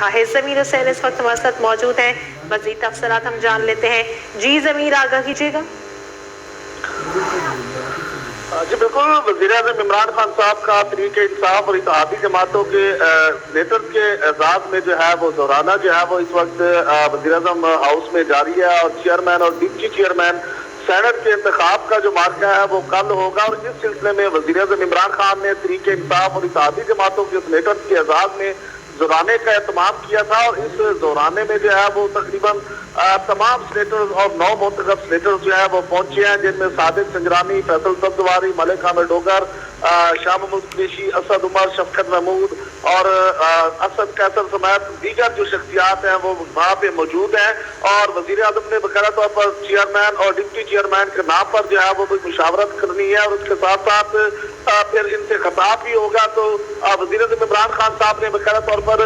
रहा है। ज़मीर हुसैन इस वक्त हमारे साथ मौजूद हैं, मज़ीद तफसीलात हम जान लेते हैं। जी ज़मीर, आगाह कीजिएगा। जी बिल्कुल, वज़ीर-ए-आज़म इमरान खान साहब का तहरीक-ए-इंसाफ और इत्तेहादी जमातों के नेतृत्व के एजाज़ में जो है वो दौराना जो है वो इस वक्त वज़ीर-ए-आज़म हाउस में जारी है और चेयरमैन और डिप्टी चेयरमैन सेनेट के इंतखाब का जो मार्का है वो कल होगा। और इस सिलसिले में वज़ीर-ए-आज़म इमरान खान ने तहरीक-ए-इंसाफ और इत्तेहादी जमातों के नेतृत्व के एजाज़ में ज़ोराने का एहतमाम किया था और इस ज़ोराने में जो है वो तकरीबन तमाम सेनेटर्स और 9 मुंतखब सेनेटर्स जो है वो पहुंचे हैं, जिनमें सादिक संजरानी, फैसल सब्जवारी, मलिक अहमद डोगर, शाह महमूद कुरैशी, असद उमर, शफकत महमूद और असद कैसर समेत दीगर जो शख्सियात हैं वो वहाँ पे मौजूद हैं। और वज़ीर-ए-आज़म ने बकायदा तौर पर चेयरमैन और डिप्टी चेयरमैन के नाम पर जो है वो मुशावरत करनी है और उसके साथ साथ फिर इनसे खिताब भी होगा। तो वज़ीर-ए-आज़म इमरान खान साहब ने बकायदा तौर पर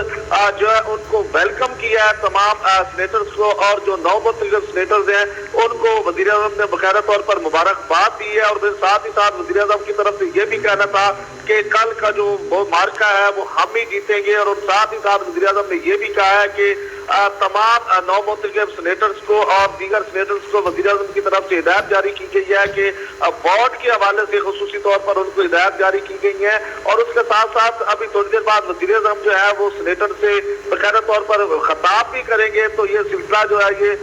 जो है उनको वेलकम किया है तमाम सेनेटर्स को, और जो 9 मुंतखब सेनेटर्स हैं उनको वज़ीर-ए-आज़म ने बकायदा तौर पर मुबारकबाद दी है। और फिर साथ ही साथ वज़ीर-ए-आज़म की तरफ से ये भी कहना था कि कल का जो वो मार्का है वो हम ही जीतेंगे। और साथ ही साथ वज़ीर-ए-आज़म ने ये भी कहा है कि तमाम 9 मुंतखब सेनेटर्स को और दीगर सेनेटर्स को वज़ीर-ए-आज़म की तरफ से हिदायत जारी की गई है कि बोर्ड के हवाले से खुसूसी तौर पर उनको हिदायत जारी की गई है। और उसके साथ साथ अभी थोड़ी देर बाद वज़ीर-ए-आज़म जो है वो सेनेटर से बकायदा तौर पर खिताब भी करेंगे। तो ये सिलसिला जो है ये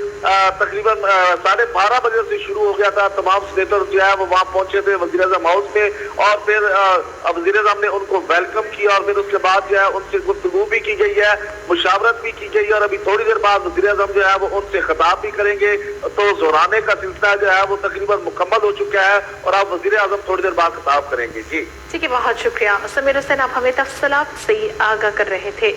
तकरीबन 12:30 बजे से शुरू हो गया था। तमाम सेनेटर जो है वो वहाँ पहुंचे थे वज़ीर-ए-आज़म हाउस में और फिर वज़ीर-ए-आज़म ने उनको वेलकम किया और फिर उसके बाद जो है उनसे गुफ्तगू भी की गई है, मुशावरत भी की गई है। और अभी थोड़ी देर बाद वज़ीर-ए-आज़म जो है वो उनसे खिताब भी करेंगे। तो ज़ोराने का सिलसिला जो है वो तकरीबन मुकम्मल हो चुका है और अब वज़ीर-ए-आज़म थोड़ी देर बाद खिताब करेंगे। जी ठीक है, बहुत शुक्रिया। ज़मीर हुसैन, आप हमें तफसीलात से आगाह कर रहे थे।